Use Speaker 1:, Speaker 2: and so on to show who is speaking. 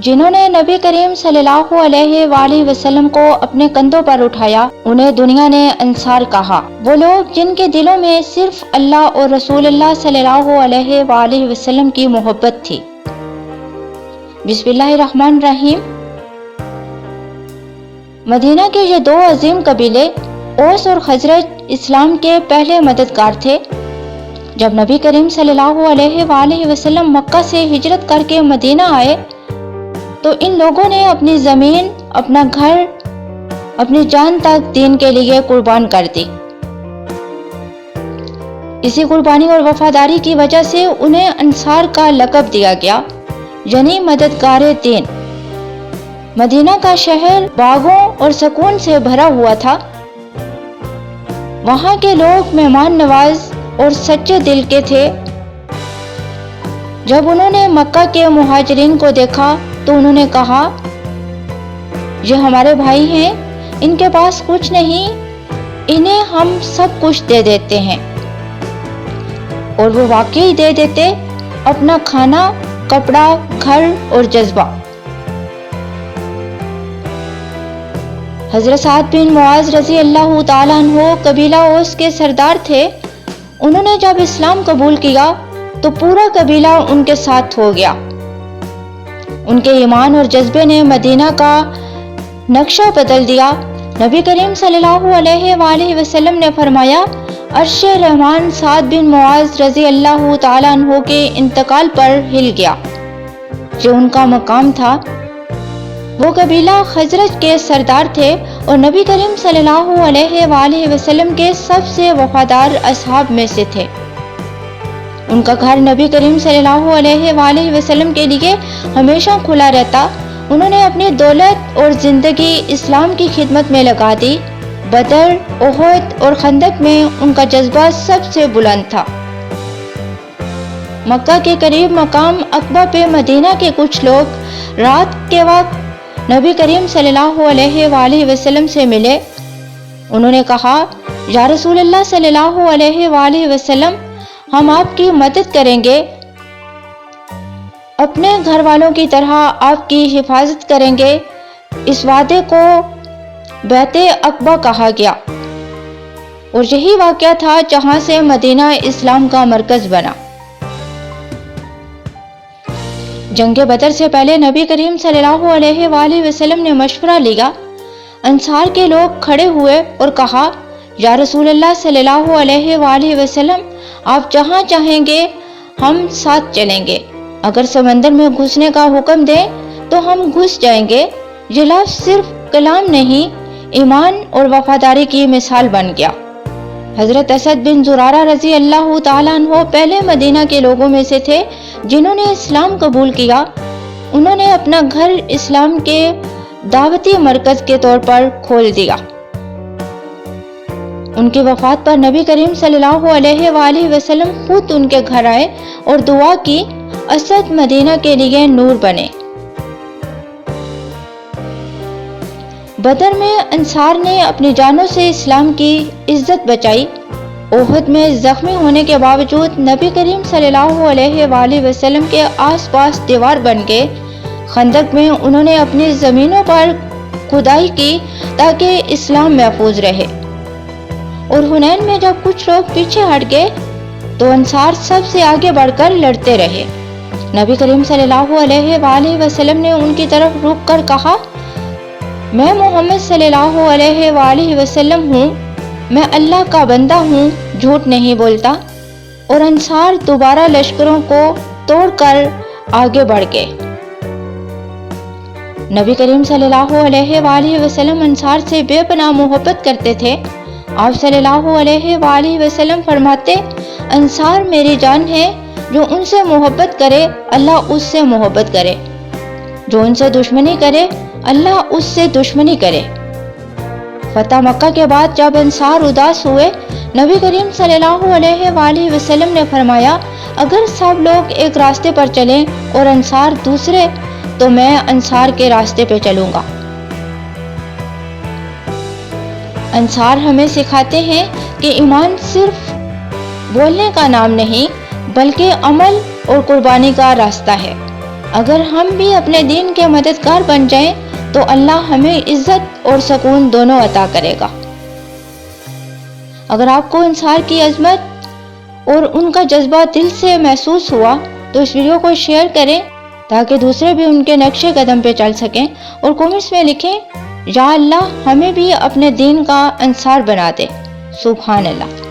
Speaker 1: جنہوں نے نبی کریم صلی اللہ علیہ وآلہ وسلم کو اپنے کندھوں پر اٹھایا، انہیں دنیا نے انصار کہا۔ وہ لوگ جن کے دلوں میں صرف اللہ اور رسول اللہ صلی اللہ علیہ وآلہ وسلم کی محبت تھی۔ بسم اللہ الرحمن الرحیم۔ مدینہ کے یہ دو عظیم قبیلے اوس اور خزرج اسلام کے پہلے مددگار تھے۔ جب نبی کریم صلی اللہ علیہ وآلہ وسلم مکہ سے ہجرت کر کے مدینہ آئے تو ان لوگوں نے اپنی زمین، اپنا گھر، اپنی جان تک دین کے لیے قربان کر دی۔ اسی قربانی اور وفاداری کی وجہ سے انہیں انصار کا لقب دیا گیا، یعنی مددگار دین۔ مدینہ کا شہر باغوں اور سکون سے بھرا ہوا تھا۔ وہاں کے لوگ مہمان نواز اور سچے دل کے تھے۔ جب انہوں نے مکہ کے مہاجرین کو دیکھا تو انہوں نے کہا، یہ ہمارے بھائی ہیں، ان کے پاس کچھ نہیں، انہیں ہم سب کچھ دے دیتے ہیں۔ اور وہ واقعی دے دیتے، اپنا کھانا، کپڑا، گھر اور جذبہ۔ حضرت سعد بن معاذ رضی اللہ تعالیٰ عنہ قبیلہ اوس کے سردار تھے۔ انہوں نے جب اسلام قبول کیا تو پورا قبیلہ ان کے ساتھ ہو گیا۔ ان کے ایمان اور جذبے نے مدینہ کا نقشہ بدل دیا۔ نبی کریم صلی اللہ علیہ وآلہ وسلم نے فرمایا، عرش رحمان سعد بن معاذ رضی اللہ تعالیٰ عنہ کے انتقال پر ہل گیا۔ جو ان کا مقام تھا۔ وہ قبیلہ خزرج کے سردار تھے اور نبی کریم صلی اللہ علیہ وآلہ وسلم کے سب سے وفادار اصحاب میں سے تھے۔ ان کا گھر نبی کریم صلی اللہ علیہ وآلہ وسلم کے لیے ہمیشہ کھلا رہتا۔ انہوں نے اپنی دولت اور زندگی اسلام کی خدمت میں لگا دی۔ بدر، احد اور خندق میں ان کا جذبہ سب سے بلند تھا۔ مکہ کے قریب مقام عقبہ پہ مدینہ کے کچھ لوگ رات کے وقت نبی کریم صلی اللہ علیہ وآلہ وسلم سے ملے۔ انہوں نے کہا، یا رسول اللہ صلی اللہ علیہ وآلہ وسلم، ہم آپ کی مدد کریں گے، اپنے گھر والوں کی طرح آپ کی حفاظت کریں گے۔ اس وعدے کو بیعت عقبہ کہا گیا اور یہی واقعہ تھا جہاں سے مدینہ اسلام کا مرکز بنا۔ جنگ بدر سے پہلے نبی کریم صلی اللہ علیہ وآلہ وسلم نے مشورہ لیا۔ انصار کے لوگ کھڑے ہوئے اور کہا، یا رسول اللہ صلی اللہ علیہ وآلہ وسلم، آپ جہاں چاہیں گے ہم ساتھ چلیں گے۔ اگر سمندر میں گھسنے کا حکم دیں تو ہم گھس جائیں گے۔ یہ لفظ صرف کلام نہیں، ایمان اور وفاداری کی مثال بن گیا۔ حضرت اسد بن زرارہ رضی اللہ تعالیٰ عنہ پہلے مدینہ کے لوگوں میں سے تھے جنہوں نے اسلام قبول کیا۔ انہوں نے اپنا گھر اسلام کے دعوتی مرکز کے طور پر کھول دیا۔ ان کی وفات پر نبی کریم صلی اللہ علیہ وآلہ وسلم خود ان کے گھر آئے اور دعا کی، اسد مدینہ کے لیے نور بنے۔ بدر میں انصار نے اپنی جانوں سے اسلام کی عزت بچائی۔ احد میں زخمی ہونے کے باوجود نبی کریم صلی اللہ علیہ وآلہ وسلم کے آس پاس دیوار بن گئے۔ خندق میں انہوں نے اپنی زمینوں پر کھدائی کی تاکہ اسلام محفوظ رہے۔ اور حنین میں جب کچھ لوگ پیچھے ہٹ گئے تو انصار سب سے آگے بڑھ کر لڑتے رہے۔ نبی کریم صلی اللہ علیہ وآلہ وسلم نے ان کی طرف رک کر کہا، میں محمد صلی اللہ علیہ وآلہ وسلم ہوں، میں اللہ کا بندہ ہوں، جھوٹ نہیں بولتا۔ اور انصار دوبارہ لشکروں کو توڑ کر آگے بڑھ گئے۔ نبی کریم صلی اللہ علیہ وآلہ وسلم انصار سے بے پناہ محبت کرتے تھے۔ آپ صلی اللہ علیہ وآلہ وسلم فرماتے، انصار میری جان ہے، جو ان سے محبت کرے اللہ اس سے محبت کرے، جو ان سے دشمنی کرے اللہ اس سے دشمنی کرے۔ فتح مکہ کے بعد جب انصار اداس ہوئے، نبی کریم صلی اللہ علیہ وآلہ وسلم نے فرمایا، اگر سب لوگ ایک راستے پر چلیں اور انصار دوسرے تو میں انصار کے راستے پہ چلوں گا۔ انصار ہمیں سکھاتے ہیں کہ ایمان صرف بولنے کا نام نہیں بلکہ عمل اور قربانی کا راستہ ہے۔ اگر ہم بھی اپنے دین کے مددگار بن جائیں تو اللہ ہمیں عزت اور سکون دونوں عطا کرے گا۔ اگر آپ کو انصار کی عظمت اور ان کا جذبہ دل سے محسوس ہوا تو اس ویڈیو کو شیئر کریں تاکہ دوسرے بھی ان کے نقش قدم پہ چل سکیں، اور کمنٹس میں لکھیں یا اللہ ہمیں بھی اپنے دین کا انصار بنا دے۔ سبحان اللہ۔